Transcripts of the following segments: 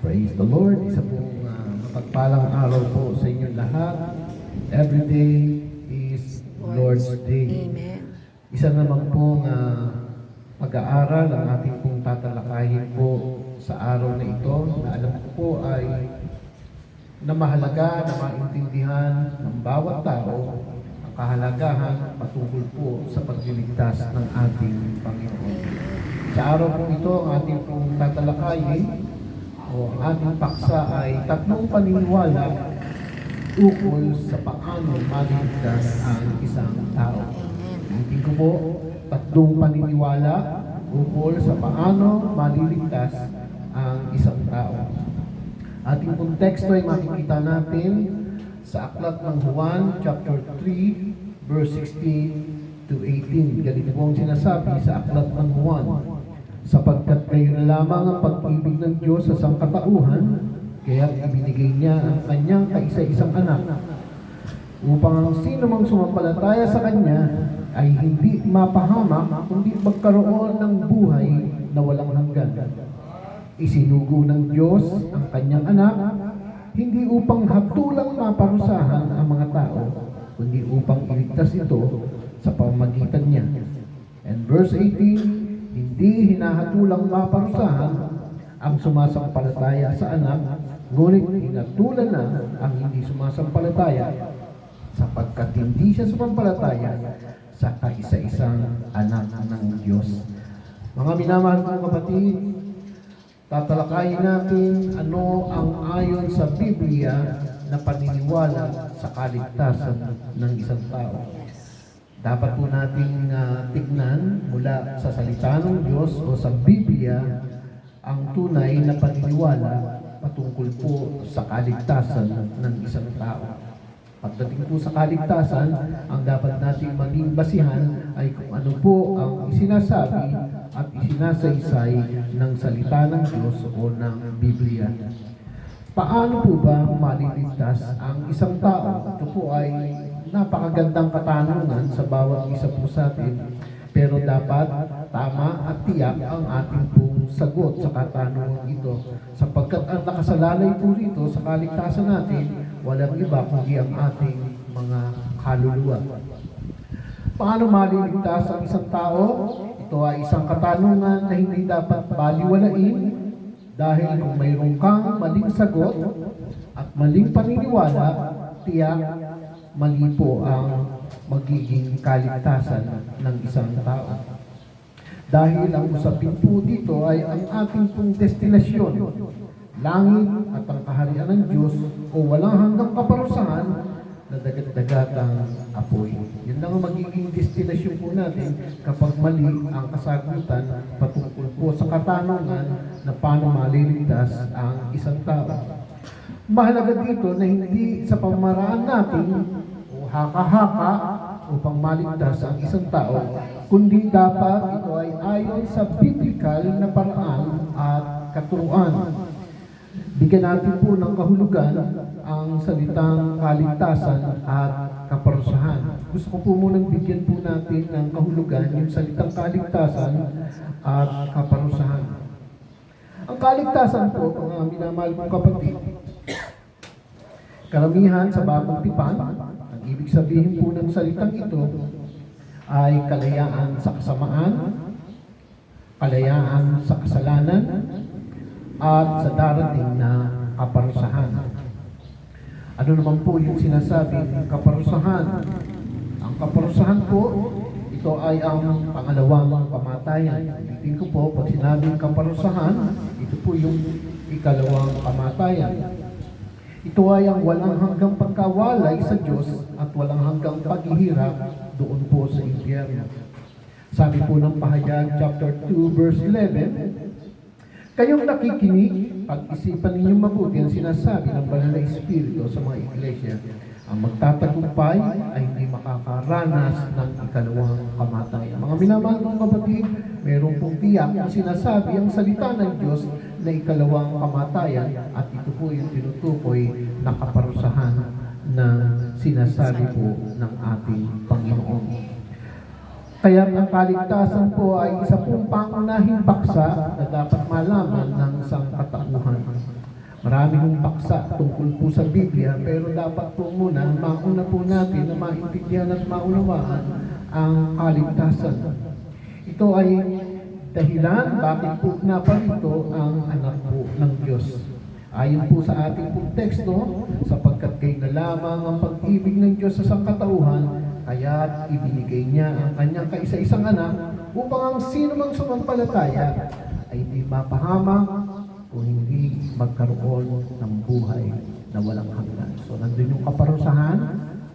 Praise the Lord. Isa pong mapagpalang araw po sa inyong lahat. Every day is Lord's Day. Amen. Isa naman pong pag-aaral ang ating pong tatalakayin po sa araw na ito na alam ko po ay na mahalaga na maintindihan ng bawat tao ang kahalagahan patungkol po sa pagliligtas ng ating Panginoon. Sa araw po ito, ang ating pong tatalakayin o ang ating paksa ay tatlong paniniwala ukol sa paano maligtas ang isang tao. Ulitin ko po, tatlong paniniwala ukol sa paano maliligtas ang isang tao. Ating konteksto ay makikita natin sa aklat ng Juan, chapter 3, verse 16 to 18. Ganito po ang sinasabi sa aklat ng Juan. Sapagkat kayo na lamang ang pag-ibig ng Diyos sa sangkatauhan, kaya ibinigay niya ang kanyang kaisa-isang anak, upang ang sino mang sumampalataya sa kanya ay hindi mapahamak, kundi magkaroon ng buhay na walang hanggan. Isinugo ng Diyos ang kanyang anak, hindi upang hatulang maparusahan ang mga tao, kundi upang iligtas ito sa pamamagitan niya. And verse 18, hindi hinahatulang maparusahan ang sumasampalataya sa anak, ngunit hinatulan na ang hindi sumasampalataya, sapagkat hindi siya sumampalataya sa kaisa-isang anak ng Diyos. Mga minamahal kong kapatid, tatalakayin natin ano ang ayon sa Biblia na paniniwala sa kaligtasan ng isang tao. Dapat po nating tignan mula sa salita ng Diyos o sa Biblia ang tunay na paniniwala patungkol po sa kaligtasan ng isang tao. Pagdating po sa kaligtasan, ang dapat nating maging basihan ay kung ano po ang isinasabi at isinasaysay ng salita ng Diyos o ng Biblia. Paano po ba maliligtas ang isang tao? Ito po ay napakagandang katanungan sa bawat isa po sa atin, pero dapat tama at tiyak ang ating pong sagot sa katanungan ito, sapagkat ang nakasalalay po rito sa kaligtasan natin, walang iba kundi ang ating mga kaluluwa. Paano maliligtas ang isang tao? Ito ay isang katanungan na hindi dapat baliwalain, dahil kung mayroon kang maling sagot at maling paniniwala, tiyak mali po ang magiging kaligtasan ng isang tao. Dahil ang usapin po dito ay ang ating pong destinasyon, langit at ang kaharian ng Diyos o walang hanggang kaparusahan na dagat-dagatang apoy. Yun lang ang magiging destinasyon po natin kapag mali ang kasagutan patungkol po sa katanungan na paano maliligtas ang isang tao. Mahalaga dito na hindi sa pamaraan natin o haka-haka upang maligtas ang isang tao, kundi dapat ito ay ayon sa biblical na paraan at katuruan. Bigyan natin po ng kahulugan ang salitang kaligtasan at kaparusahan. Gusto ko po munang bigyan po natin ng kahulugan yung salitang kaligtasan at kaparusahan. Ang kaligtasan po, mga minamahal kong kapatid, karamihan sa bagong tipan, ang ibig sabihin po ng salitang ito ay kalayaan sa kasamaan, kalayaan sa kasalanan, at sa darating na kaparusahan. Ano naman po yung sinasabing kaparusahan? Ang kaparusahan po, ito ay ang pangalawang kamatayan. Ulitin ko po, pag sinabing kaparusahan, ito po yung ikalawang kamatayan. Ito ay ang walang hanggang pagkawalay sa Diyos at walang hanggang paghihirap doon po sa impyerno. Sabi po ng Pahayag, chapter 2, verse 11, kayong nakikinig, pag-isipan ninyong mabuti ang sinasabi ng Banal na Espiritu sa mga iglesia. Ang magtatagumpay ay hindi makakaranas ng ikalawang kamatayan. Mga minamahal kong kapatid, mayroon pong tiyak na sinasabi ang salita ng Diyos na ikalawang kamatayan at ito po yung tinutukoy na kaparusahan na sinasabi po ng ating Panginoon. Kaya ang kaligtasan po ay isa pong pangunahing paksa na dapat malaman ng sangkatauhan. Marami hong paksa tungkol po sa Biblia, pero dapat po muna mauna po natin na maintindihan at maunawaan ang kaligtasan. Ito ay dahilan bakit po naparito ang anak po ng Diyos. Ayon po sa ating pong teksto, sapagkat kay na lamang ang pag-ibig ng Diyos sa sangkatauhan, kaya't ibinigay niya ang kanyang kaisa-isang anak upang ang sino mang sumampalataya ay di mapahamak kung hindi magkaroon ng buhay na walang hanggan. So nandun yung kaparusahan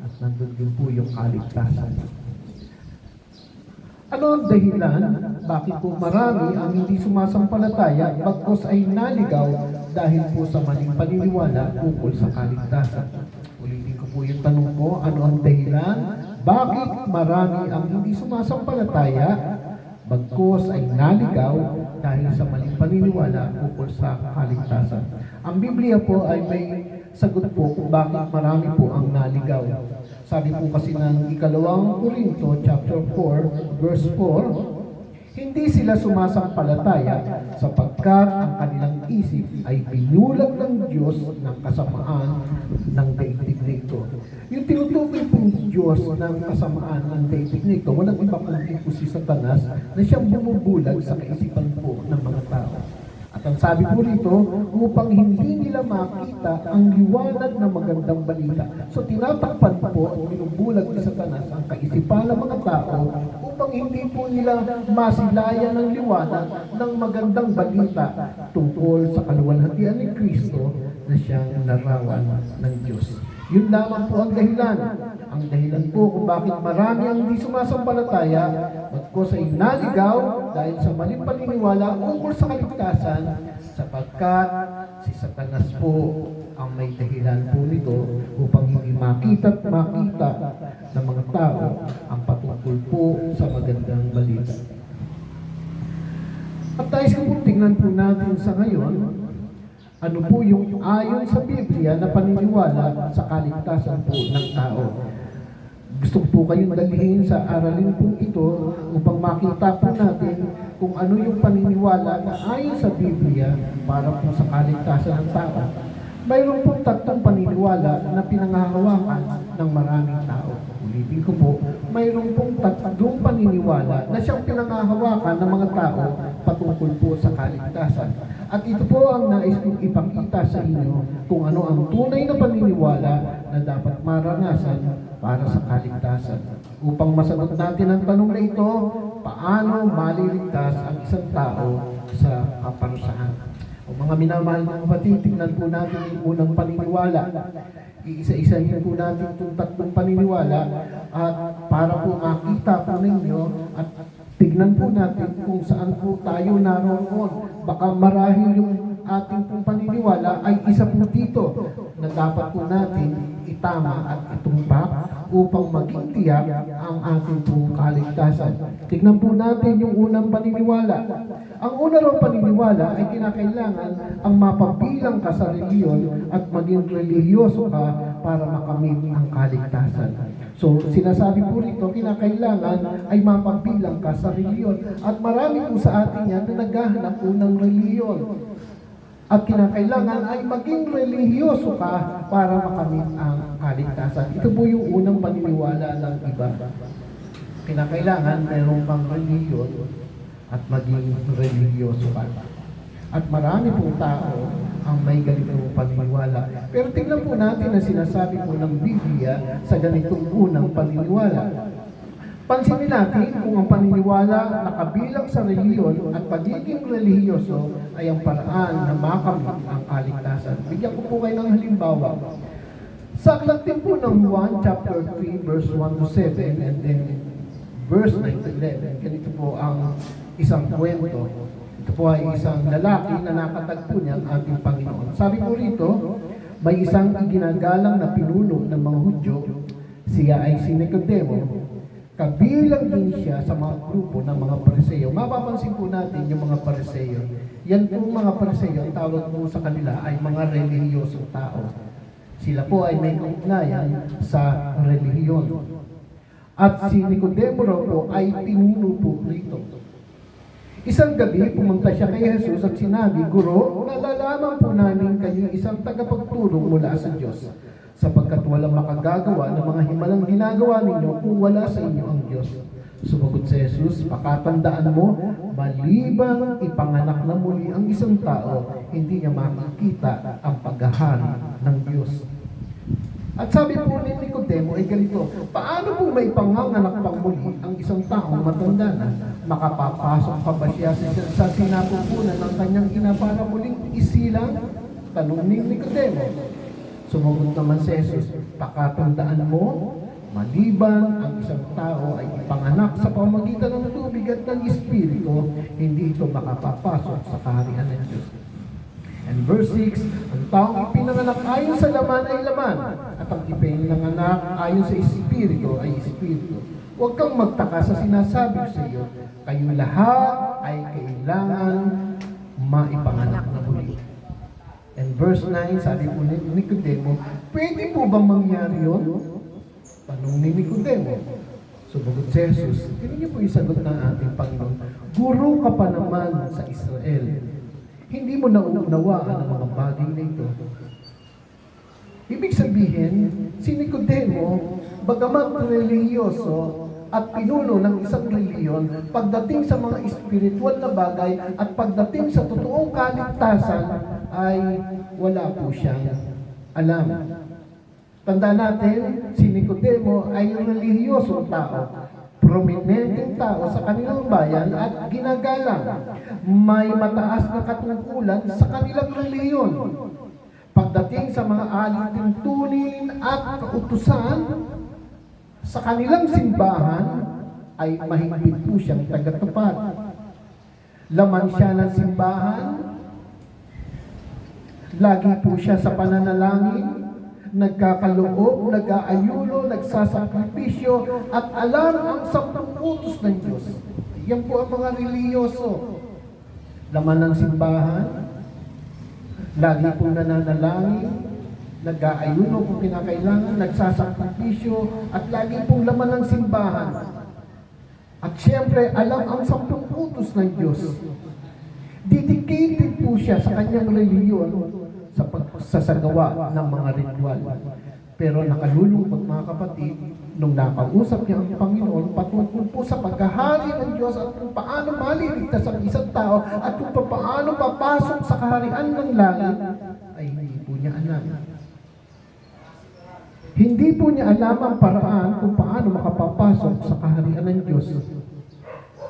at nandun din po yung kaligtasan. Ano ang dahilan? Bakit po marami ang hindi sumasampalataya bagkus ay naligaw dahil po sa maling paniniwala tungkol sa kaligtasan? Ulitin ko po yung tanong ko, ano ang dahilan? Bakit marami ang hindi sumasampalataya bagkus ay naligaw dahil sa maling paniniwala tungkol sa kaligtasan? Ang Biblia po ay may sagot po kung bakit marami po ang naligaw. Sabi po kasi ng 2 Korinto chapter 4 verse 4, hindi sila sumasampalataya sapagkat ang kanilang isip ay binulag ng Diyos ng kasamaan ng daigdig nito. Yung tinutukoy pong Diyos ng kasamaan ng daigdig nito, walang iba kundi po si Satanas na siyang bumubulag sa kaisipan po ng mga tao. At ang sabi po rito, upang hindi nila makita ang liwanag ng magandang balita. So tinatakpan po at binubulag ni Satanas ang kaisipan ng mga tao upang hindi po nila masilayan ng liwanag ng magandang balita tungkol sa kaluwalhatian ni Kristo na siyang larawan ng Diyos. Yun lamang po ang dahilan. Ang dahilan po kung bakit marami ang hindi sumasampalataya, bagkus ay naligaw dahil sa maling paniniwala ukol sa kaligtasan, sapagkat si Satanas po ang may dahilan po nito upang hindi makita at makita ng mga tao ang patungkol po sa magandang balita. At tayo kung tingnan po natin sa ngayon, ano po yung ayon sa Biblia na paniniwala sa kaligtasan po ng tao. Gusto po kayong dalhin sa aralin po ito upang makita po natin kung ano yung paniniwala na ayon sa Biblia para po sa kaligtasan ng tao. Mayroon pong tatlong paniniwala na pinangahawakan ng maraming tao. Ulitin ko po, mayroon pong tatlong paniniwala na siyang pinangahawakan ng mga tao patungkol po sa kaligtasan. At ito po ang nais kong ipakita sa inyo kung ano ang tunay na paniniwala na dapat maranasan para sa kaligtasan. Upang masagot natin ang tanong na ito, paano maliligtas ang isang tao sa kaparusahan? O mga minamahal ng kapatid, tingnan po natin yung unang paniniwala. Iisa-isahin po natin itong tatlong paniniwala at para po makita po ninyo at tignan po natin kung saan po tayo naroon. Baka marahil yung ating pong paniniwala ay isa po dito na dapat po natin itama at itumpak upang maging tiyak ang ating pong kaligtasan. Tignan po natin yung unang paniniwala. Ang una raw paniniwala ay kinakailangan ang mapabilang ka sa reliyon at maging relihiyoso ka para makamit ang kaligtasan. So, sinasabi po rito, kinakailangan ay mapabilang ka sa reliyon. At marami po sa atin yan na naghahanap po ng reliyon. At kinakailangan ay maging relihiyoso ka para makamit ang kaligtasan. Ito po yung unang paniniwala ng iba. Kinakailangan mayroon kang reliyon at maging relihiyoso ka. At marami pong tao ang may ganitong paniniwala. Pero tingnan po natin ang sinasabi po ng Biblia sa ganitong unang paniniwala. Pansinin natin kung ang paniniwala na kabilang sa reliyon at pagiging relihiyoso ay ang paraan na makamit ang kaligtasan. Bigyan ko po kayo ng halimbawa. Sa aklat din po ng Juan chapter 3 verse 1 to 7 and then verse 9 to 11. Ganito po ang isang kwento. Ito po ay isang lalaki na nakatagpo niya ang ating Panginoon. Sabi po rito, may isang iginagalang na pinuno ng mga Hudyo, siya ay si Nicodemo. Kabilang din siya sa mga grupo ng mga Pariseo. Mapapansin po natin yung mga Pariseo. Yan po mga Pariseo, ang tawag po sa kanila ay mga relihiyosong tao. Sila po ay may kaugnayan sa relihiyon. At si Nicodemo po ay pinuno po rito. Isang gabi, pumunta siya kay Jesus at sinabi, Guro, nalalaman po namin kayo isang tagapagturo mula sa Diyos, sapagkat walang makagagawa ng mga himalang ginagawa ninyo kung wala sa inyo ang Diyos. Sumagot si Jesus, pakatandaan mo, malibang ipanganak na muli ang isang tao, hindi niya makikita ang paghahari ng Diyos. At sabi po ni Nicodemo ay ganito, paano po may panganganak pang muli ang isang taong matanda na? Makapapasok pa ba siya sa sinapupunan ng kanyang ina para muling isilang? Tanong ni Nicodemo. Sumagot naman si Jesus, pakatandaan mo, maliban ang isang tao ay ipanganak sa pamamagitan ng tubig at ng Espiritu, hindi ito makapapasok sa kaharian ng Diyos. And verse 6, ang taong ipinanganak ayon sa laman ay laman, at ang ipinanganak ayon sa Espiritu ay Espiritu. Huwag kang magtaka sa sinasabi ko sa iyo, kayong lahat ay kailangan maipanganak na muli. And verse 9, sabi po ni Nicodemo, pwede po bang mangyari yun? Tanong ni Nicodemo. Sumagot si Jesus, tingnan niyo po yung sagot ng ating Panginoon, guro ka pa naman sa Israel. Hindi mo naunawaan ang mga bagay na ito. Ibig sabihin, si Nicodemo, bagamat relihiyoso at pinuno ng isang reliyon, pagdating sa mga espiritual na bagay at pagdating sa totoong kaligtasan, ay wala po siyang alam. Tanda natin, si Nicodemo ay relihiyosong tao, prominenteng tao sa kanilang bayan at ginagalang. May mataas na katungkulan sa kanilang reliyon. Pagdating sa mga alituntunin at kautusan, sa kanilang simbahan ay mahigpit po siyang tagatupad. Laman siya ng simbahan, lagi po siya sa pananalangin, nagkakaloob, nag-aayuno, nagsasakripisyo, at alam ang 10 utos ng Diyos. Yan po ang mga reliyoso. Laman ng simbahan, lagi pong nananalangin, nag-aayuno kung kinakailangan, nagsasakripisyo, at lagi pong laman ng simbahan. At siyempre, alam ang 10 utos ng Diyos. Dedicated po siya sa kanyang reliyon sa pagsasagawa ng mga ritual. Pero nakalulungkot mga kapatid, nung nakausap niya ang Panginoon patungkol po sa paghahari ng Diyos at kung paano maliligtas ang isang tao at kung paano papasok sa kaharian ng langit, ay hindi po niya alam. Hindi po niya alam ang paraan kung paano makapapasok sa kaharian ng Diyos.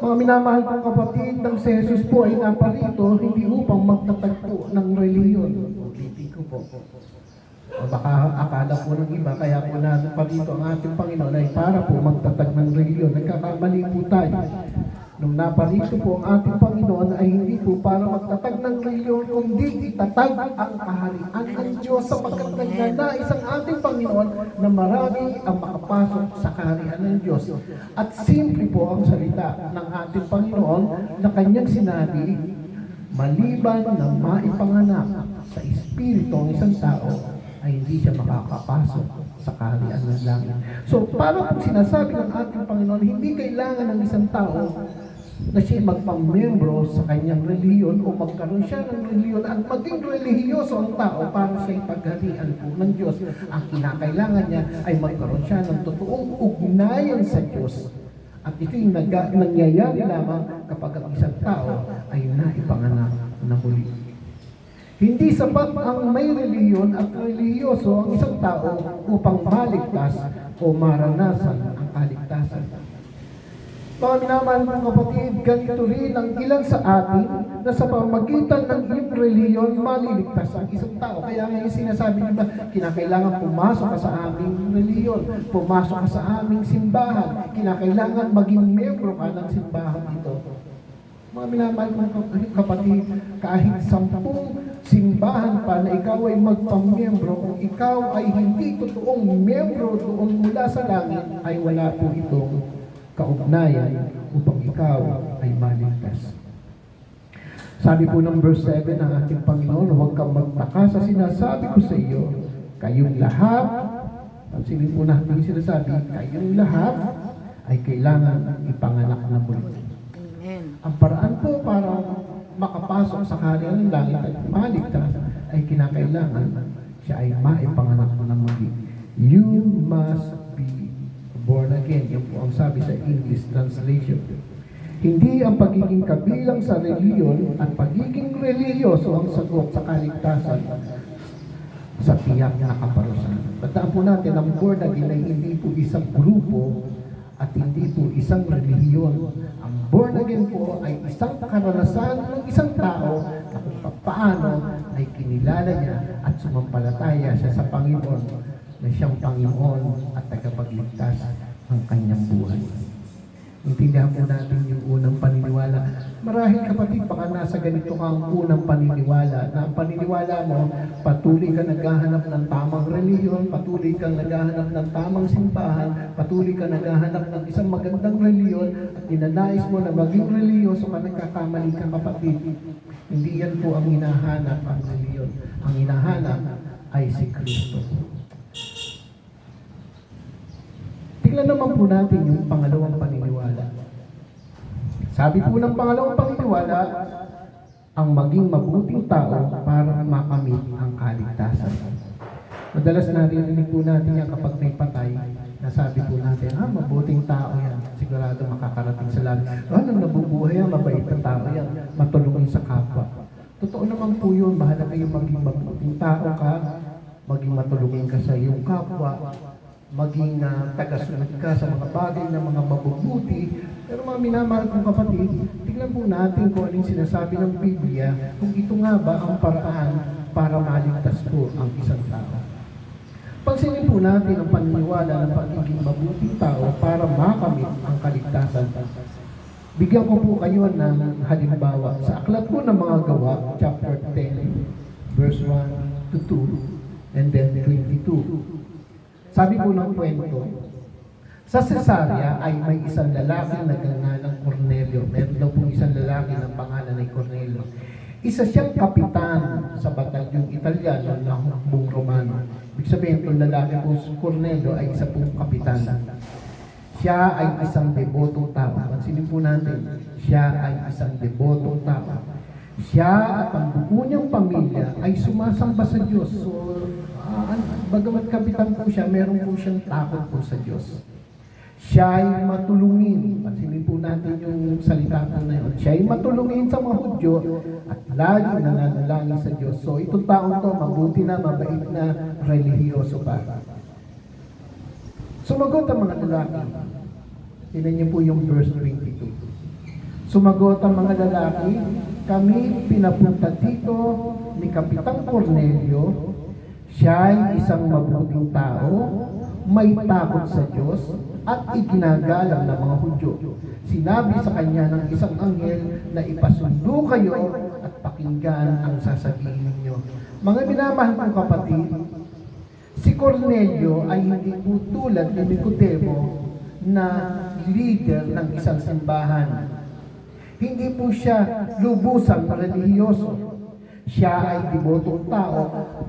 Mga minamahal kong kapatid, ng si Jesus po ay naparito hindi upang magtatagpo ng reliyon. Ulitin ko po. O baka akala po ng iba, kaya po naparito ang ating Panginoon ay para po magtatag ng reliyon. Nagkakamali po tayo. Nung naparito po ang ating Panginoon ay hindi po para magtatag ng reliyon, kundi itatag ang kaharian ng Diyos sapagkat nagnanais ang ating Panginoon na marami ang makapasok sa kaharian ng Diyos. At simple po ang salita ng ating Panginoon na kanyang sinabi, maliban na maipanganak sa Espiritu ang isang tao, ay hindi siya makakapasok sa kaharian ng langit. So, para po sinasabi ng ating Panginoon, hindi kailangan ng isang tao na siya magpamembro sa kanyang reliyon o magkaroon siya ng reliyon at maging relihiyoso ang tao para sa ipagharian po ng Diyos. Ang kinakailangan niya ay magkaroon siya ng totoong ugnayan sa Diyos. At ito yung nangyayari lamang kapag ang isang tao ay naipanganak na muli. Hindi sapat ang may reliyon at relihiyoso ang isang tao upang maligtas o maranasan ang kaligtasan. Mga minamahal kong kapatid, ganito rin ang ilan sa atin na sa pamagitan ng iyong reliyon maliligtas ang isang tao. Kaya ngayon sinasabi nila, kinakailangan pumasok ka sa aming reliyon, pumasok ka sa aming simbahan, kinakailangan maging membro ka ng simbahan ito. Mga minamahal kong kapatid, kahit 10 simbahan pa na ikaw ay magpamiyembro, kung ikaw ay hindi totoong miyembro doon mula sa langit, ay wala po itong kaugnayan upang ikaw ay maligtas. Sabi po ng verse 7 ng ating Panginoon, huwag kang magtaka sa sinasabi ko sa iyo, kayong lahat, pansinin po natin yung sinasabi, kayong lahat ay kailangan ipanganak na muli. Amen. Ang paraan po para makapasok sa kaharian ng langit at maligtas ay kinakailangan siya ay maipanganak mo ng muli. You must be born again. Yan po ang sabi sa English translation. Hindi ang pagiging kabilang sa reliyon at pagiging reliyoso ang sagot sa kaligtasan sa tiyak na kaparusahan. Tandaan po natin, ang born again ay hindi po isang grupo at hindi po isang relihiyon. Ang born again po ay isang karanasan ng isang tao na kung paano ay kinilala niya at sumampalataya siya sa Panginoon na siyang Panginoon at tagapagligtas ng kanyang buhay. Intindihan po natin yung unang paniniwala. Marahil kapatid, baka nasa ganito ka ang unang paniniwala. Na ang paniniwala mo, patuloy ka naghahanap ng tamang reliyon, patuloy kang naghahanap ng tamang simbahan, patuloy ka naghahanap ng isang magandang reliyon, at ninanais mo na maging reliyoso ka, nagkakamali ka kapatid. Hindi yan po ang hinahanap ang reliyon. Ang hinahanap ay si Kristo. Tingnan naman po natin yung pangalawang paniniwala. Sabi po ng pangalawang paniniwala, ang maging mabuting tao para makamit ang kaligtasan. Madalas naririnig po natin yan kapag may patay, nasabi po natin, mabuting tao yan, sigurado makakarating sa langit. Nang nabubuhay yan, mabait na tao yan, matulungin sa kapwa. Totoo naman po yun, mahalaga yung maging mabuting tao ka, maging matulungin ka sa iyong kapwa, maging tagasunod ka sa mga bagay na mga mabubuti. Pero mga minamahal kong kapatid, tingnan po natin kung anong sinasabi ng Biblia, kung ito nga ba ang paraan para maligtas po ang isang tao. Pansinin po natin ang paniniwala ng pagiging mabuting tao para makamit ang kaligtasan. Bigyan ko po kayo ng halimbawa. Sa aklat po ng mga gawa, chapter 10, verse 1 to 2, and then 22. Sabi po ng kwento, sa Cesarea ay may isang lalaki na nagngangalang Cornelio. Meron daw pong isang lalaki ng pangalan ay Cornelio. Isa siyang kapitan sa batalyong Italiano na hukbong Romano. Ibig sabihin, itong lalaki po si Cornelio ay isa pong kapitan. Siya ay isang debotong tao. Pansinin po natin, siya ay isang debotong tao. Siya at ang buo niyang pamilya ay sumasamba sa Diyos. So, bagamat kapitan po siya, meron po siyang takot po sa Diyos. Siya ay matulungin. Pansinin po natin yung salita po na yun. Siya ay matulungin sa mga Hudyo at lagi nananalangin sa Diyos. So, itong taong to, mabuti na, mabait na, relihiyoso pa. Sumagot ang mga lalaki. Tingnan niyo po yung verse 22. Sumagot ang mga lalaki, kami pinapunta dito ni Kapitang Cornelio. Siya ay isang mabuting tao, may takot sa Diyos, at iginagalang ng mga Hudyo. Sinabi sa kanya ng isang anghel na ipasundo kayo at pakinggan ang sasabihin ninyo. Mga minamahal kong kapatid, si Cornelio ay hindi po tulad ni Nicodemo na leader ng isang simbahan. Hindi po siya lubusang relihiyoso. Siya ay debotong tao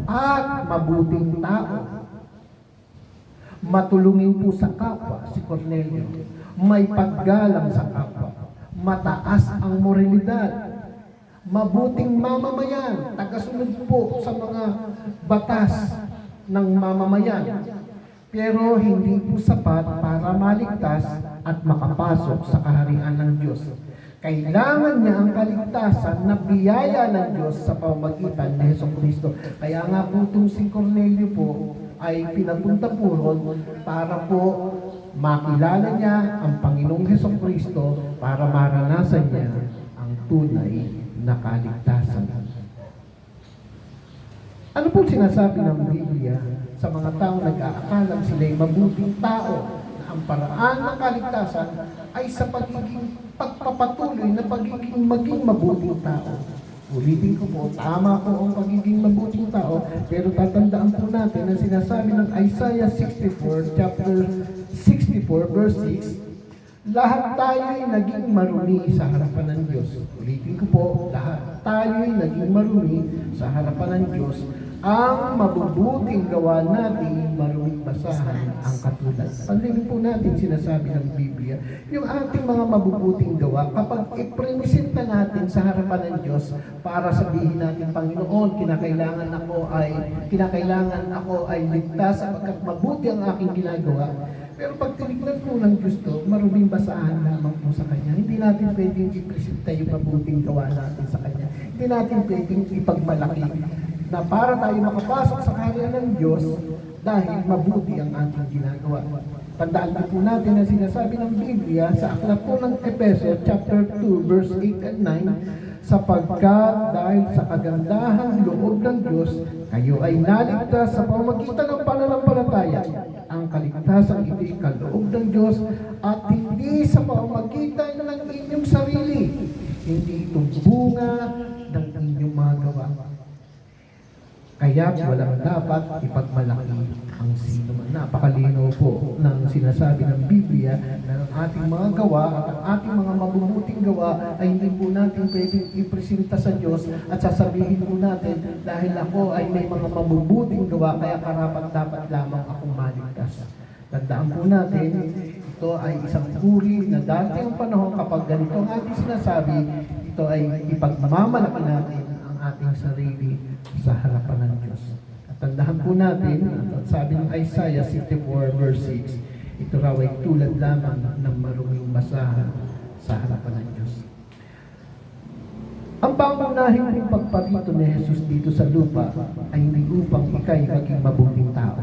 at mabuting tao. Matulungin po sa kapwa si Cornelio. May paggalang sa kapwa. Mataas ang moralidad. Mabuting mamamayan. Tagasunod po sa mga batas ng mamamayan. Pero hindi po sapat para maligtas at makapasok sa kaharian ng Diyos. Kailangan niya ang kaligtasan na biyaya ng Diyos sa pamamagitan ni Jesucristo. Kaya nga po itong si Cornelio po ay pinapunta po ron para po makilala niya ang Panginoong Jesucristo para maranasan niya ang tunay na kaligtasan. Ano po sinasabi ng Biblia sa mga taong nag-aakalang sila'y mabuting tao na ang paraan ng kaligtasan ay sa pagiging pagpapatuloy na pagiging maging mabuting tao? Ulitin ko po, tama po ang pagiging mabuting tao, pero tatandaan po natin ang sinasabi ng Isaiah 64, chapter 64, verse 6, lahat tayo'y naging marumi sa harapan ng Diyos. Ulitin ko po, lahat tayo'y naging marumi sa harapan ng Diyos. ang mabubuting gawa natin maruming basahan ang katulad. Pansin po natin sinasabi ng Biblia, yung ating mga mabubuting gawa, kapag ipresenta natin sa harapan ng Diyos para sabihin natin, Panginoon, kinakailangan ako ay ligtas sapagkat mabuti ang aking ginagawa. Pero pag tinignan po ng Diyos to, maruming basahan lamang po sa Kanya. Hindi natin pwedeng ipresenta yung mabuting gawa natin sa Kanya. Hindi natin pwedeng ipagmalaki na para tayo makapasok sa kaharian ng Diyos dahil mabuti ang ating ginagawa. Tandaan din po natin ang sinasabi ng Biblia sa aklat po ng Efeso chapter 2 verse 8 and 9, sapagkat dahil sa kagandahan loob ng Diyos, kayo ay naligtas sa pamamagitan ng pananampalataya. Ang kaligtasan ito'y kaloob ng Diyos at hindi sa pamamagitan ng inyong sarili. Hindi itong bunga ng inyong mga gawa. Kaya walang dapat ipagmalaki ang sino man. Napakalinaw po ng sinasabi ng Biblia na ang ating mga gawa at ang ating mga mabubuting gawa ay hindi po natin pwedeng ipresenta sa Diyos at sasabihin po natin dahil ako ay may mga mabubuting gawa kaya karapat-dapat lamang akong maligtas. Tandaan po natin, ito ay isang uri na dati ang panahon kapag ganito ang ating sinasabi, ito ay ipagmamalaki natin ang ating sarili sa harapan ng Diyos. At tandaan po natin, at sabi ng Isaiah 64 verse 6, ito raw ay tulad lamang ng maruming basahan sa harapan ng Diyos. Ang pangunahing pagparito ni Jesus dito sa lupa ay hindi upang ikay maging mabuting tao.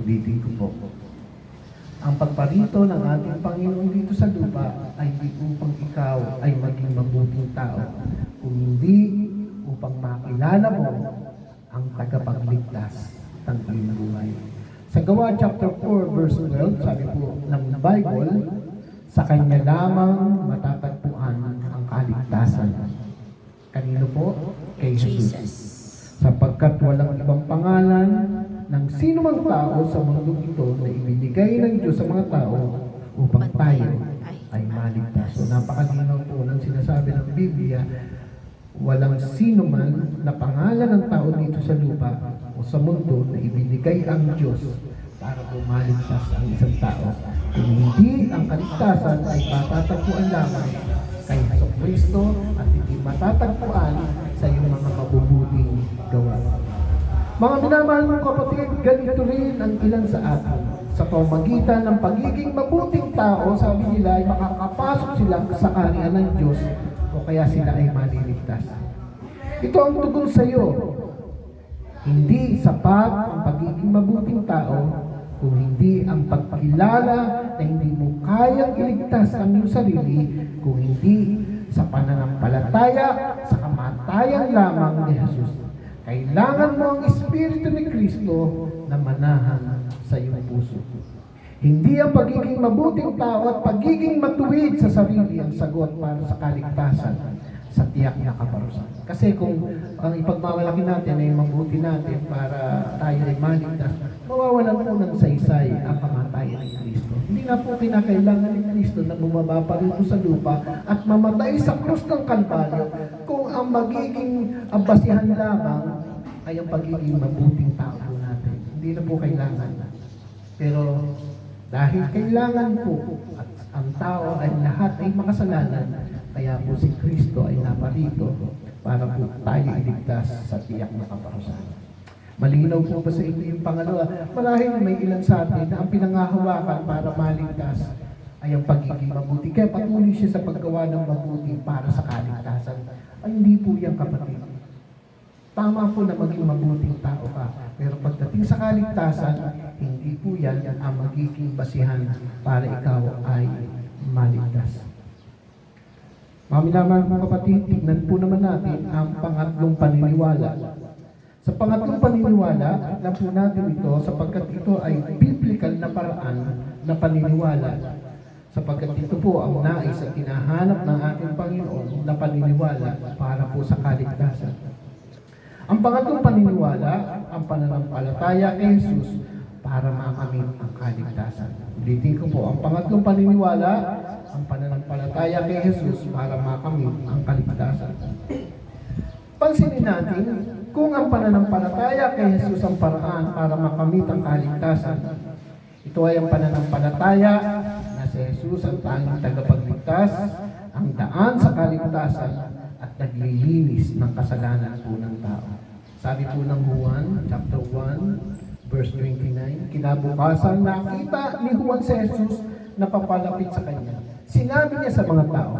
Ulitin ko po. Ang pagparito ng ating Panginoon dito sa lupa ay hindi upang ikaw ay maging mabuting tao, kung hindi upang makilala mo ang tagapagligtas ng iyong buhay. Sa Gawa chapter 4 verse 12, sabi po ng Bible, sa Kanya lamang matatagpuan ang kaligtasan. Kanino po? Kay Jesus. Sapagkat walang ibang pangalan ng sino mang tao sa mundong ito na ibinigay ng Diyos sa mga tao upang tayo ay maligtas. So napakalinaw po ng sinasabi ng Biblia, walang sino man na pangalan ng tao dito sa lupa o sa mundo na ibinigay ang Diyos para pumaligtas ang isang tao. Kung hindi ang kaligtasan ay matatagpuan lamang kay Kristo at hindi matatagpuan sa iyong mga mabubuting gawa. Mga minamahal mong kapatid, ganito rin ang ilan sa atin. Sa pamamagitan ng pagiging mabuting tao, sabi nila ay makakapasok sila sa kaharian ng Diyos o kaya sila ay maliligtas. Ito ang tugon sa iyo. Hindi sapat ang pagiging mabuting tao kung hindi ang pagkilala na hindi mo kayang iligtas ang iyong sarili, kung hindi sa pananampalataya sa kamatayan lamang ni Jesus. Kailangan mo ang Espiritu ni Kristo na manahan sa iyong puso. Hindi ang pagiging mabuting tao at pagiging matuwid sa sarili ang sagot para sa kaligtasan sa tiyak na kaparusahan. Kasi kung ang ipagmamalaki natin ay mabuti natin para tayo ay maligtas, mawawalan po ng saysay ang kamatayan ni Kristo. Hindi na po kinakailangan ni Kristo na bumaba pa rito sa lupa at mamatay sa krus ng Kalbaryo kung ang magiging basihan lamang ay ang pagiging mabuting tao natin. Hindi na po kailangan. Pero dahil kailangan po at ang tao ay lahat ay makasalanan, kaya po si Kristo ay naparito para po tayo iligtas sa tiyak na kaparusahan. Malinaw po ba sa inyo yung pangalawa? Marahil may ilan sa atin na ang pinangahawakan para maligtas ay ang pagiging mabuti. Kaya patuloy siya sa paggawa ng mabuti para sa kaligtasan. Ay hindi po yan, kapatid. Tama po na maging mabuting tao ka. Pero pagdating sa kaligtasan, hindi po yan ang magiging basihan para ikaw ay maligtas. Mga minamahal mga kapatid, tignan po naman natin ang pangatlong paniniwala. Sa pangatlong paniniwala, tignan po natin ito sapagkat ito ay biblical na paraan na paniniwala. Sapagkat ito po ang nais at hinahanap ng ating Panginoon na paniniwala para po sa kaligtasan. Ang pangatlong paniniwala, ang pananampalataya kay Jesus para makamit ang kaligtasan. Ulitin ko po, ang pangatlong paniniwala, ang pananampalataya kay Jesus para makamit ang kaligtasan. Pansinin natin kung ang pananampalataya kay Jesus ang paraan para makamit ang kaligtasan, ito ay ang pananampalataya na si Jesus ang tanging tagapagligtas, ang daan sa kaligtasan at naglilinis ng kasalanan po ng tao. Sabi po ng Juan, chapter 1, verse 29, kinabukasan nakita ni Juan si Jesus na papalapit sa kanya. Sinabi niya sa mga tao,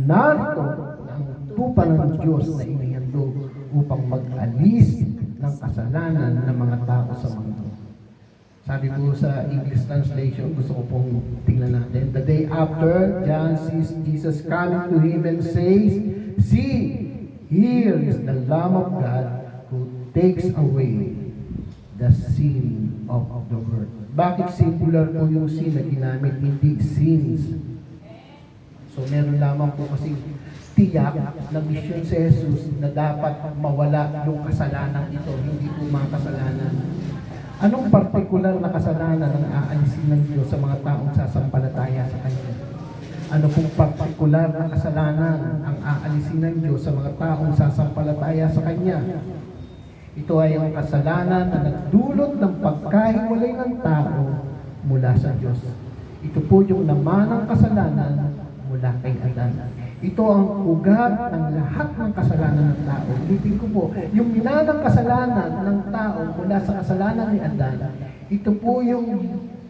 narito ang tupa ng Diyos na inihandog upang mag-alis ng kasalanan ng mga tao sa mundo. Sabi po sa English translation, gusto ko pong tingnan natin. The day after, John sees Jesus coming to him and says, "See, here is the Lamb of God who takes away the sin of the world." Bakit singular po yung sin na ginamit, hindi sins? So meron lamang po kasi tiyak na misyon si Jesus na dapat mawala yung kasalanan ito, hindi po mga kasalanan. Anong partikular na kasalanan ang aalisin ng Diyos sa mga taong sasampalataya sa Kanya? Ano pong partikular na kasalanan ang aalisin ng Diyos sa mga taong sasampalataya sa Kanya? Ito ay ang kasalanan na nagdulot ng pagkahiwalay ng tao mula sa Diyos. Ito po yung naman ng kasalanan mula kay Adan. Ito ang ugat ng lahat ng kasalanan ng tao. Ulitin ko po, yung minanang kasalanan ng tao mula sa kasalanan ni Adan, ito po yung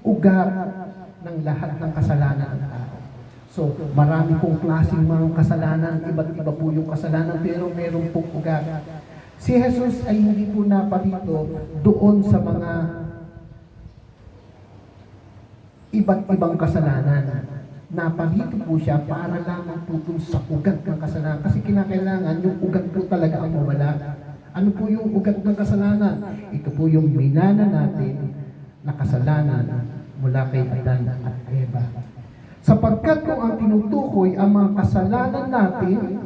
ugat ng lahat ng kasalanan ng tao. So, marami pong klaseng mga kasalanan, iba't iba po yung kasalanan, pero meron pong ugat. Si Jesus ay hindi po naparito doon sa mga iba't ibang kasalanan. Naparito po siya para lamang po dun sa ugat ng kasalanan. Kasi kinakailangan yung ugat po talaga ang mawala. Ano po yung ugat ng kasalanan? Ito po yung minana natin na kasalanan mula kay Adan at Eva. Sapagkat kung ang tinutukoy ang mga kasalanan natin,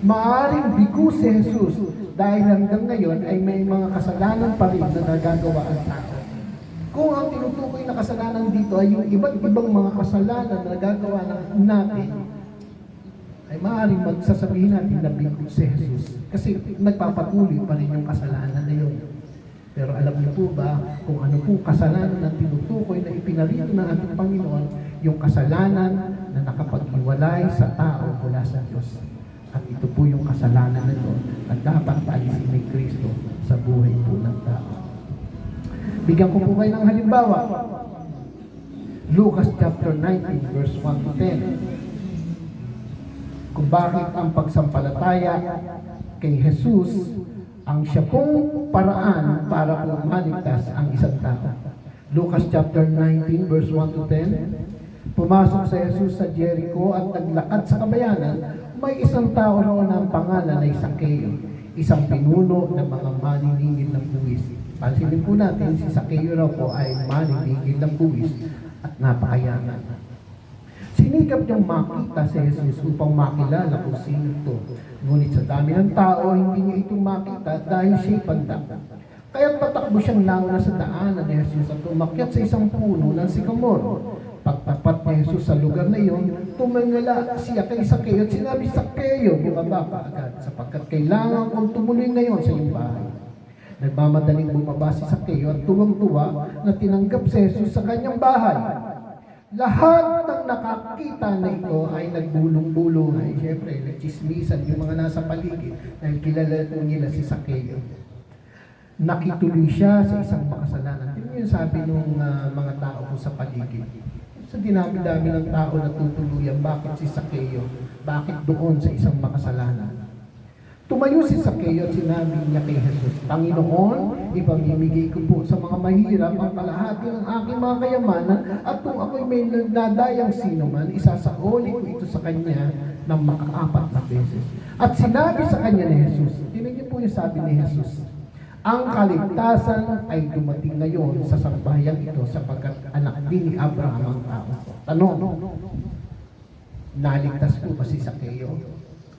maaaring bigo si Jesus dahil hanggang ngayon ay may mga kasalanan pa rin na nagagawa ang tao. Kung ang tinutukoy na kasalanan dito ay yung iba't ibang mga kasalanan na nagagawa natin, ay maaaring magsasabihin natin na bigo si Jesus. Kasi nagpapatuloy pa rin yung kasalanan na yun. Pero alam niyo po ba kung ano po kasalanan na tinutukoy na ipinarito ng ating Panginoon, yung kasalanan na nakapaghiwalay sa tao mula sa Diyos. At ito po yung kasalanan na ito na dapat alisin ni Kristo sa buhay po ng tao. Bigyan ko po kayo ng halimbawa. Lucas chapter 19 verse 1 to 10. Kung bakit ang pagsampalataya kay Jesus ang siya pong paraan para po maligtas ang isang tao. Lucas chapter 19 verse 1 to 10. Pumasok sa Jesus sa Jericho at naglakad sa kabayanan. May isang tao roon ang pangalan ay Sakeo, isang pinuno ng mga maniningil ng buwis. Pansinin po natin, si Sakeo raw po ay maniningil ng buwis at napakayaman. Sinikap niyang makita si Jesus upang makilala kung sino ito. Ngunit sa dami ng tao, hindi niya ito makita dahil siya'y pandak. Kaya't patakbo siyang nauna sa daanan ni Jesus at umakyat sa isang puno ng sikamor. Pagtapat ni Jesus sa lugar na iyon, tumingala siya kay Sakeo at sinabi, "Sakeo, bumaba ka agad, sapagkat kailangan kong tumuloy ngayon sa iyong bahay." Nagmamadaling bumaba si Sakeo at tuwang-tuwa na tinanggap si Jesus sa kanyang bahay. Lahat ng nakakita na ito ay nagbulong-bulong. Ay, syempre, nagchismisan yung mga nasa paligid dahil kilala po nila si Sakeo. Nakituloy siya sa isang makasalanan. Tingnan yung sabi ng mga tao po sa paligid. Sa dinami-dami ng tao na tutuluyan, bakit si Sakeo? Bakit doon sa isang makasalanan? Tumayo si Sakeo at sinabi niya kay Jesus, "Panginoon, ipamimigay ko po sa mga mahirap ang kalahati ng aking mga kayamanan at kung ako'y may nagdadayang sino man, isasaoli ko ito sa kanya ng maka-4 na beses." At sinabi sa kanya ni Jesus, tingnan niyo po yung sabi ni Jesus, "Ang kaligtasan ay dumating ngayon sa sambahayan ito sapagkat anak din ni Abraham ang tao." Tanong, naligtas po ba si Sakeo?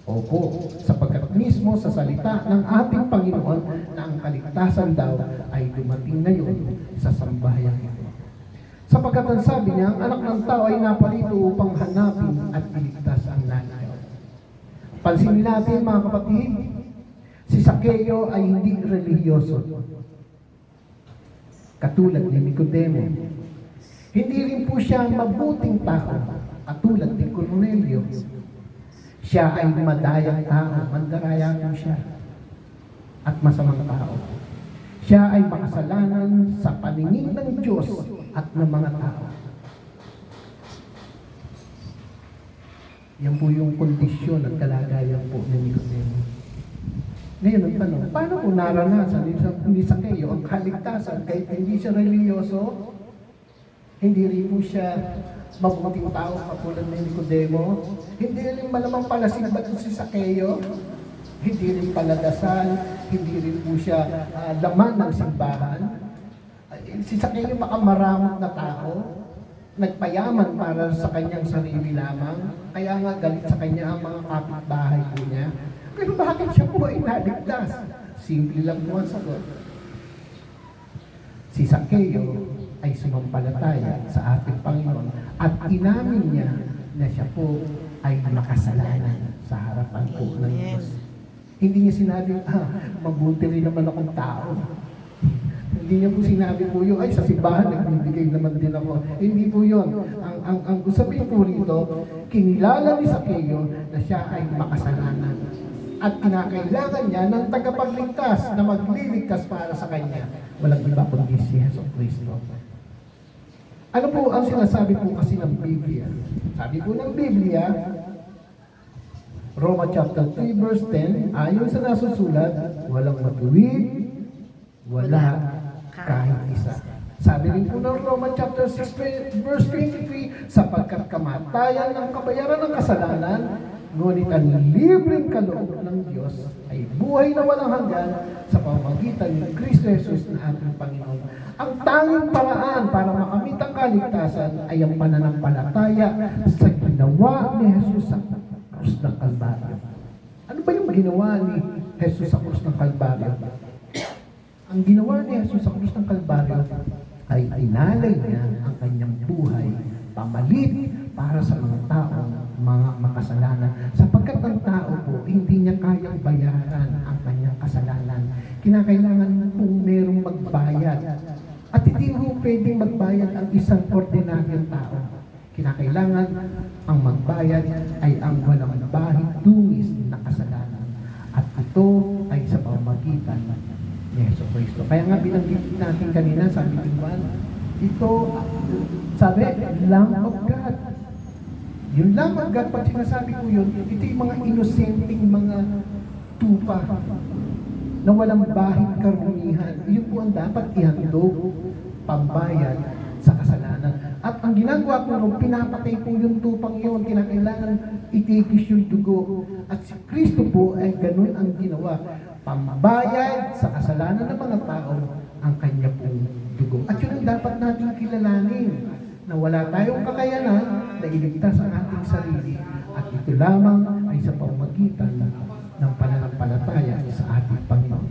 Opo, sapagkat mismo sa salita ng ating Panginoon na ang kaligtasan daw ay dumating ngayon sa sambahayan ito. Sapagkat ang sabi niya, ang anak ng tao ay napalito upang hanapin at iligtas ang naligaw. Pansinin natin mga kapatid, Si Sakeo ay hindi relihiyoso, katulad ni Nicodemo. Hindi rin po siya mabuting tao, katulad ni Cornelio. Siya ay madayang tao, mandaraya po siya, at masamang tao. Siya ay makasalanan sa paningin ng Diyos at ng mga tao. Yan po yung kondisyon at kalagayan po ni Nicodemo. Ngayon ang tanong, paano po naranasan ni Sakeo ang kaligtasan kahit hindi siya reliyoso? Hindi rin po siya mabuting tao katulad ni Nicodemo. Hindi rin malamang palasigbat si Sakeo. Hindi rin paladasal. Hindi rin po siya laman ng simbahan. Si Sakeo makamaramot na tao. Nagpayaman para sa kanyang sarili lamang. Kaya nga galit sa kanya ang mga kapitbahay po niya. Pero bakit siya po ay naligtas? Simple lang po ang sagot. Si Sakeo ay sumampalataya sa ating Panginoon at inamin niya na siya po ay makasalanan sa harapan po ng Diyos. Hindi niya sinabi, mabuti rin naman akong tao. Hindi niya po sinabi po yun, ay sa simbahan nagbibigay naman din ako. Hindi po yun. Ang sabihin po rito, kinilala ni Sakeo na siya ay makasalanan. At kinakailangan niya ng tagapagligtas na magliligtas para sa kanya. Walang iba kundi si Hesus Kristo. Ano po ang sinasabi po kasi ng Biblia? Sabi po ng Biblia, Roma chapter 3 verse 10, ayon sa nasusulat, walang matuwid, wala kahit isa. Sabi rin po ng Roma chapter 6 verse 23, sapagkat kamatayan ng kabayaran ng kasalanan, ngunit ang libreng kaloob ng Diyos ay buhay na walang hanggan sa pamamagitan ni Kristo Jesus na ating Panginoon. Ang tanging paraan para makamit ang kaligtasan ay ang pananampalataya sa ginawa ni Jesus sa krus ng Kalbaryo. Ano ba yung ginawa ni Jesus sa krus ng Kalbaryo? Ang ginawa ni Jesus sa krus ng Kalbaryo ay inalay niya ang kanyang buhay, pamalit para sa mga taong mga makasalanan. Sapagkat ang tao po, hindi niya kayang bayaran ang kanyang kasalanan. Kinakailangan pong merong magbayad. At hindi mo pwedeng magbayad ang isang ordinaryong tao. Kinakailangan ang magbayad ay ang walang bahid dungis na kasalanan. At ito ay sa pamamagitan ni Hesus Kristo. Kaya nga binanggit natin kanina, sabi ni Juan, ito, sabi, Lamb of God. Yung Lamb of God, pag sinasabi ko yun, ito yung mga inosenteng mga tupa na walang bahid karumihan. Yun po ang dapat ihandog, pambayad sa kasalanan. At ang ginagawa ko nung pinapatay po yung tupang yun, kinakailangan itigis yung dugo. At si Kristo po ay ganun ang ginawa. Pambayad sa kasalanan ng mga tao ang kanya pong dugo. At yun ang dapat natin kilalanin, na wala tayong kakayanan na iligtas ang ating sarili. At ito lamang ay sa pamamagitan ng pananampalataya sa ating Panginoon.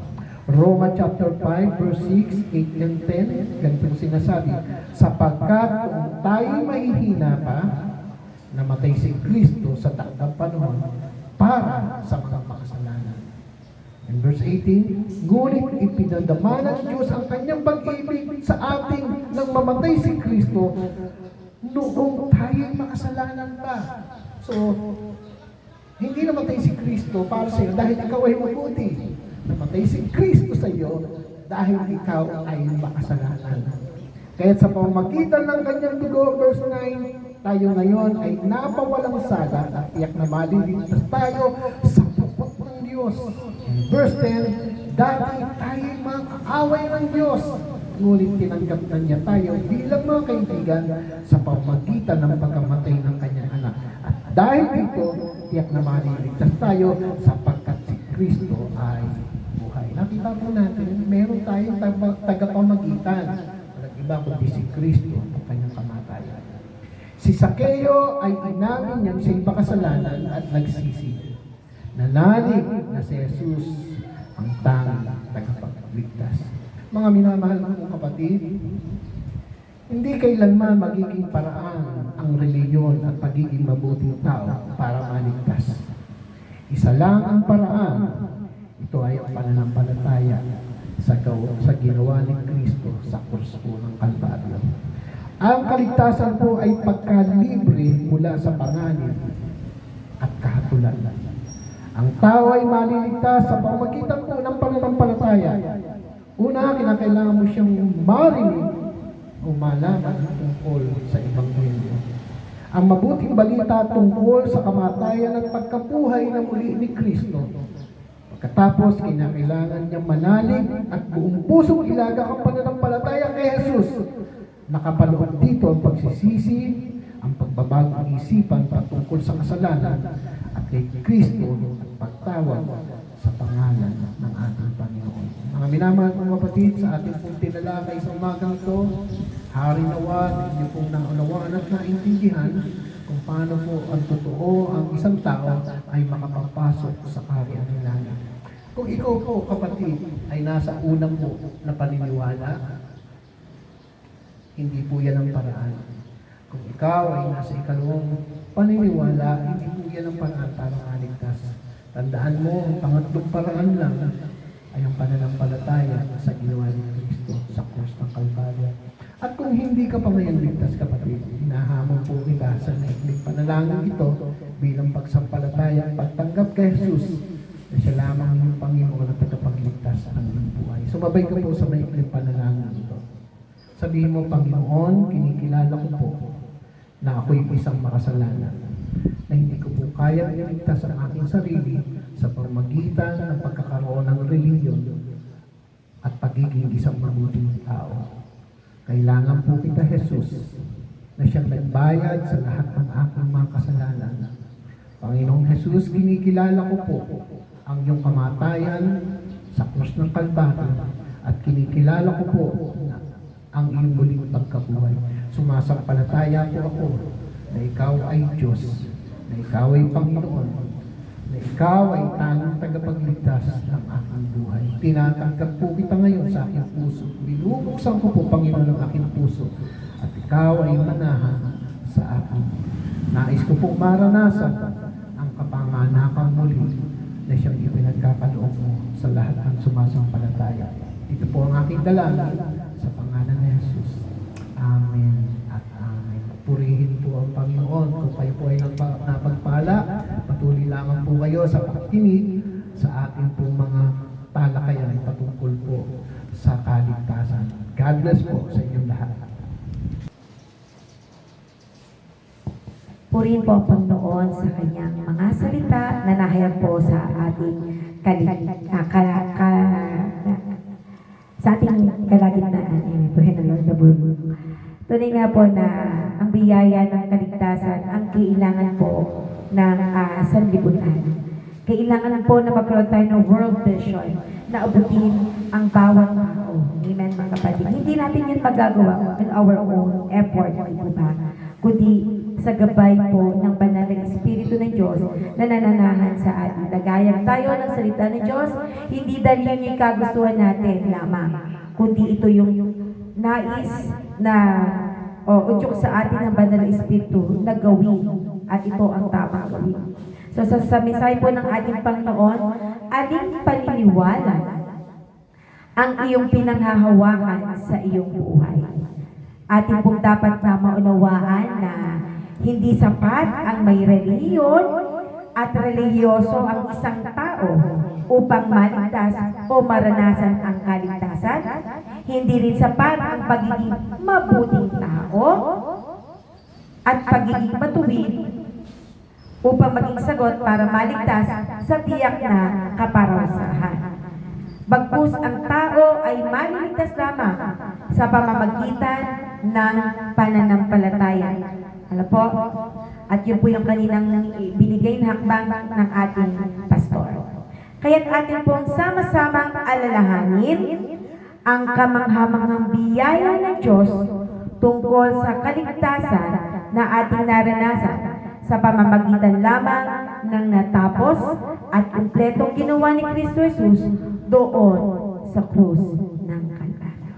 Roma chapter 5 verse 6, 8 and 10, ganitong sinasabi, sapagkat kung tayo mahihina pa, namatay si Kristo sa takdang panahon para sa mga makasalanan. In verse 18, ngunit ipinadama ng Diyos ang kanyang pag-ibig sa ating nang mamatay si Kristo noong tayo'y makasalanan pa. So, hindi namatay si Kristo para sa iyo dahil ikaw ay mabuti. Namatay si Kristo sa iyo dahil ikaw ay makasalanan. Kaya sa pamamagitan ng kanyang dugo, verse 9, tayo ngayon ay napawalang sala at tiyak na maliligtas tayo sa pupot ng Diyos. Verse 10, dati tayo mga kaaway ng Diyos, ngunit tinanggap na niya tayo bilang mga kaibigan sa pamamagitan ng pagkamatay ng kanyang anak. At dahil dito, tiyak na maliligtas tayo sapagkat si Kristo ay buhay. Nakita po natin, meron tayong tagapamagitan. Walang iba kundi si Kristo ang kanyang kamatayan. Si Sakeo ay inamin niyang siya'y makasalanan at nagsisi. Nanalig na si Jesus ang tanging tagapagligtas. Mga minamahal kong kapatid, hindi kailanman magiging paraan ang reliyon at pagiging mabuting tao para maligtas. Isa lang ang paraan. Ito ay ang pananampalataya sa ginawa ni Kristo sa krus po ng Kalbaryo. Ang kaligtasan po ay pagkalibre mula sa panganib at kahatulan. Ang tao ay maliligtas sa pamamagitan po ng pananampalataya. Una, kinakailangan mo siyang marinig o malaman tungkol sa Ebanghelyo. Ang mabuting balita tungkol sa kamatayan at pagkabuhay na muli ni Kristo. Pagkatapos, kinakailangan niyang manalig at buong pusong ilaga ang pananampalataya kay Jesus. Nakapaloob dito ang pagsisisi, ang pagbabagong isipan patungkol sa kasalanan at kay Kristo at pagtawag sa pangalan ng ating Panginoon. Mga minamahal kong kapatid, sa ating pong tinalakay sa umagang ito, hari nawa na inyo pong naunawaan at naintindihan kung paano po ang totoo ang isang tao ay makapagpasok sa kaharian ng langit. Kung ikaw po, kapatid, ay nasa unang po na paniniwala, hindi po yan ang paraan. Kung ikaw ay nasa ikalawang paniniwala, hindi po yan ang paraan para maligtas. Tandaan mo, ang pangatlong paraan lang ay ang pananampalataya sa ginawa ni Kristo sa krus ng Kalbaryo. At kung hindi ka pa ngayon ligtas, kapatid, hinahamon po kita sa naikling panalangin ito bilang pagsampalataya at pagtanggap kay Jesus na siya lamang yung Panginoon at tagapagligtas ng iyong buhay. Sumabay ka po sa maikling panalangin ito. Sabihin mo, Panginoon, kinikilala ko po na ako'y isang makasalanan, na hindi ko po kaya iligtas ang aking sarili sa pamamagitan ng pagkakaroon ng relihiyon at pagiging isang mabuting tao. Kailangan po kita, Jesus, na siyang nagbayad sa lahat ng aking mga kasalanan. Panginoong Jesus, kinikilala ko po ang iyong kamatayan sa krus ng Kalbaryo at kinikilala ko po ang iyong muling pagkabuhay. Sumasampalataya po ako na ikaw ay Diyos, na ikaw ay Panginoon, na ikaw ay tanging tagapagligtas ng aking buhay. Tinatanggap po kita ngayon sa aking puso. Binubuksan ko po, Panginoon, ang aking puso at ikaw ay manahan sa akin. Nais ko po maranasan ang kapanganakang muli na siyang ipinagkakaloob mo sa lahat ng sumasampalataya. Ito po ang aking dalangin sa pangalan ni Jesus. Amen at amen. Purihin po ang Panginoon. Kung kayo po ay napagpala, patuloy lamang po kayo sa pakikinig sa ating pong mga talakayan patungkol po sa kaligtasan. God bless po sa inyong lahat. Purihin po ang Panginoon sa kanyang mga salita na nahayag po sa ating kalagitnaan. Tunay nga po na ang biyaya ng kaligtasan ang kailangan po ng sanlibutan. Kailangan po na magkaroon tayo ng world vision na abutin ang bawat tao. Amen, mga kapatid. Hindi natin yun magagawa in our own effort, di ba? Kundi sa gabay po ng banal na Espiritu ng Diyos na nananahan sa atin. Nagayang tayo ng salita ng Diyos, hindi dahil yun yung kagustuhan natin lamang, kundi ito yung nais na udyok sa atin ng banal na Espiritu na gawin, at ito ang tamang gawin. So sa mensahe po ng ating Panginoon, aling paniniwala ang iyong pinanghahawakan sa iyong buhay. Ating pong dapat na maunawaan na hindi sapat ang may relihiyon at relihiyoso ang isang tao upang maligtas o maranasan ang kaligtasan. Hindi rin sapat ang pagiging mabuting tao at pagiging matuwid upang maging sagot para maligtas sa tiyak na kaparusahan. Bagkus ang tao ay maliligtas lamang sa pamamagitan ng pananampalataya. Alam po? At yun po yung kaninang binigay na hakbang ng ating pastor. Kaya't atin pong sama-samang alalahanin ang kamanghamanghang biyaya ng Diyos tungkol sa kaligtasan na ating naranasan sa pamamagitan lamang ng natapos at kumpletong ginawa ni Kristo Jesus doon sa krus ng Kalbaryo.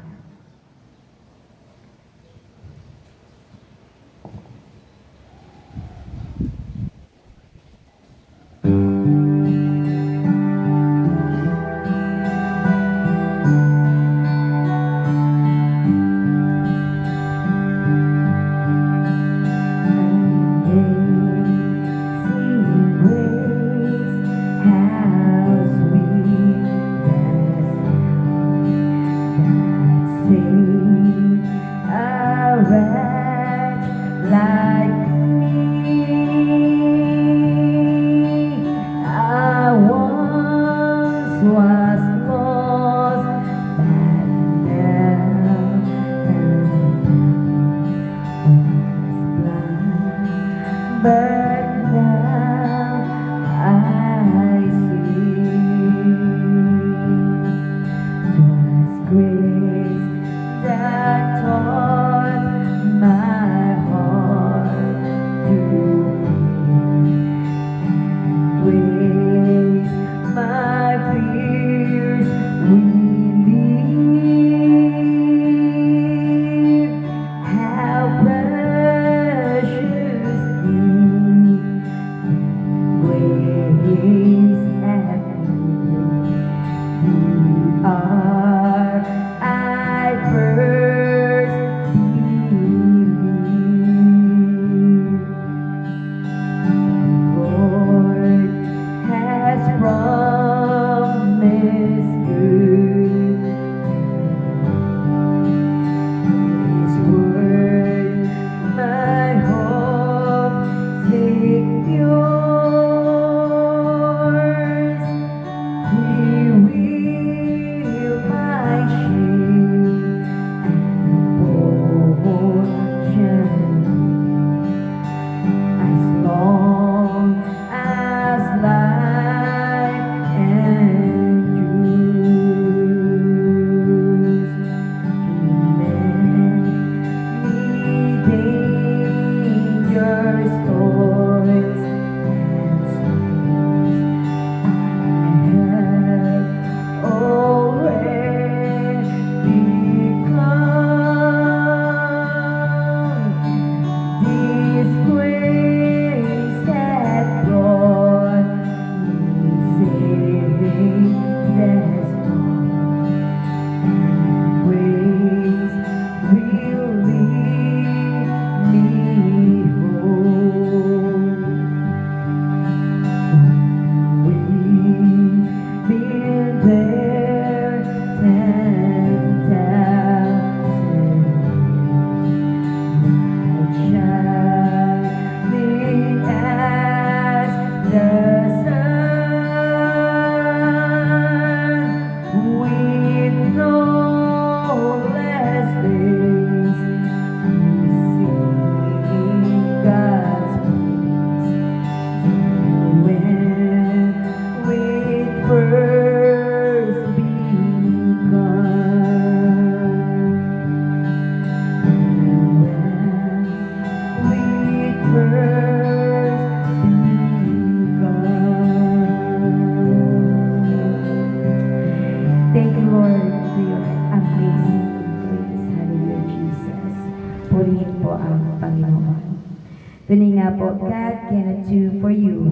days, singing God's praise. When we first Thank you, Lord, for your amazing grace. Hallelujah, Jesus. Purihin po ang Panginoon. Tunay nga po, God cannot do for you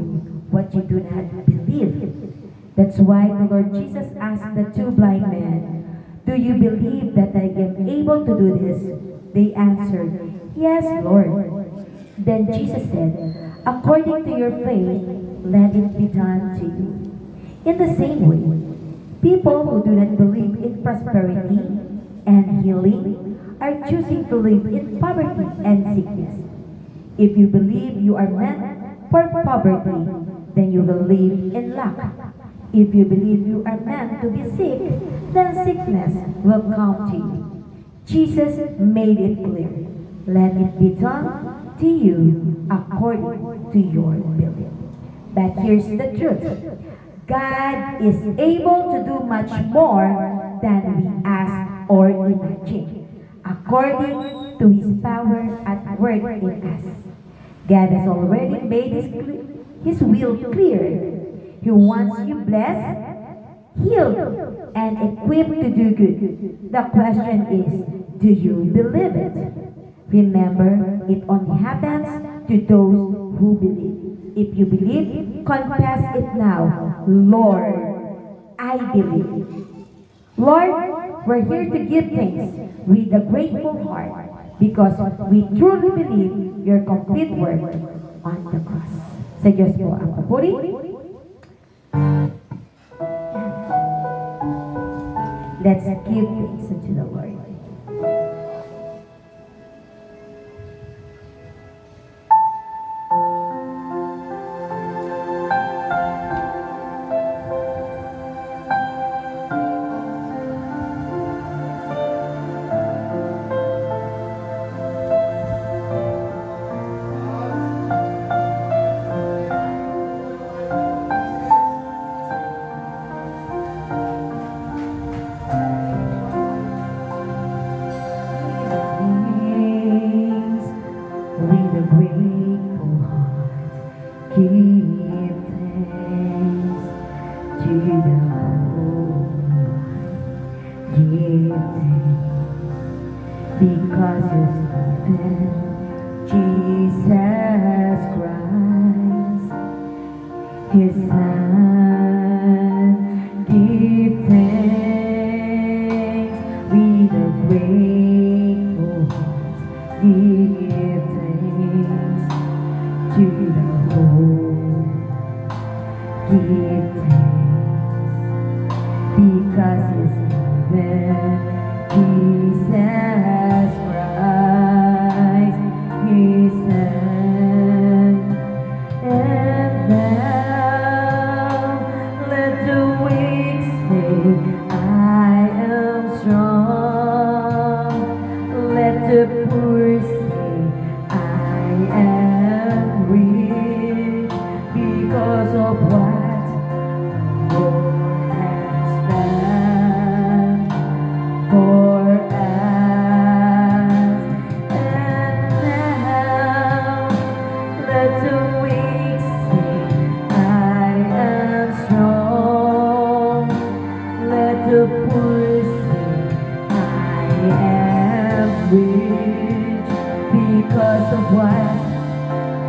what you do not believe. That's why the Lord Jesus asked the two blind men, "Do you believe that I am able to do this?" They answered, "Yes, Lord." Then Jesus said, "According to your faith, let it be done to you." In the same way, people who do not believe in prosperity and healing are choosing to live in poverty and sickness. If you believe you are meant for poverty, then you will live in lack. If you believe you are meant to be sick, then sickness will come to you. Jesus made it clear. Let it be done to you according to your belief. But here's the truth. God is able to do much more than we ask or imagine, according to His power at work in us. God has already made His will clear. He wants you blessed, healed, and equipped to do good. The question is, do you believe it? Remember, it only happens to those who believe. If you believe, confess it now. Lord, I believe. Lord, we're here to give thanks with a grateful heart because we truly believe your complete work on the cross. Sa Diyos po ang papuri. Let's give thanks unto the Lord. With a grateful heart, give thanks to the Holy One. Give thanks because He's given Jesus Christ, His Son. Give thanks with a grateful heart. Give thanks to the Lord. Give thanks because He's given Jesus Christ, His Son. And now let the weak say, I am strong. Let the poor say, I am rich because of what the Lord has done for us. And now let the weak say, I am strong. Let the poor say, I am rich because of what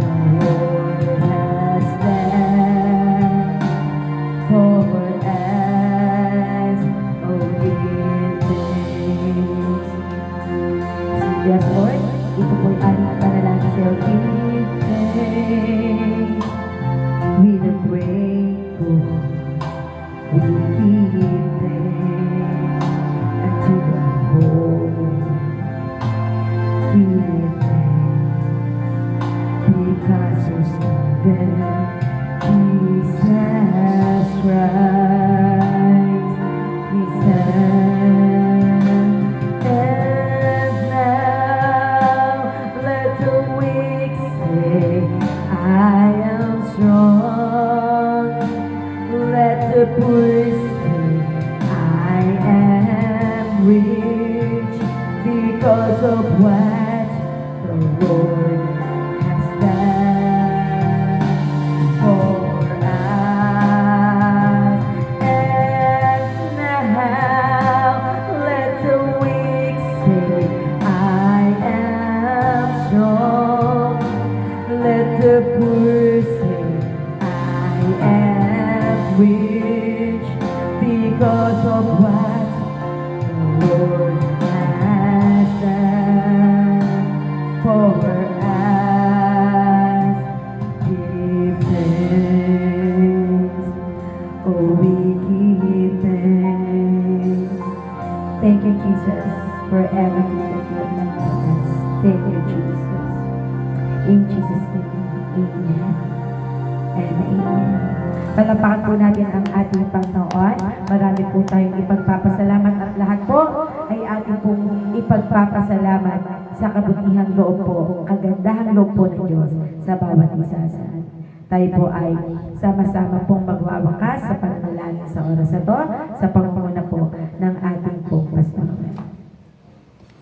the Lord has done for us. Oh, give thanks. Yes, Lord, ito po'y ating panalangin sa'yo. Give thanks with a grateful heart. We give thanks unto the Lord. Give thanks rich because of what the Lord has done for us. And now let the weak say, I am strong. Let the poor say, I am rich because of what the Lord has done for us. Give thanks, oh we give thanks. Thank you, Jesus, for everything that you have done for us. Thank you, Jesus. In Jesus' name, amen and amen. Palapakan po natin ang ating Panginoon. Marami po tayong ipagpapasalamat at lahat po ay ating pong ipagpapasalamat sa kabutihang loob po, kagandahang loob po ng Diyos sa bawat isa sa atin. Tayo po ay sama-sama pong magwawakas sa pananalangin sa oras na to, sa pangunguna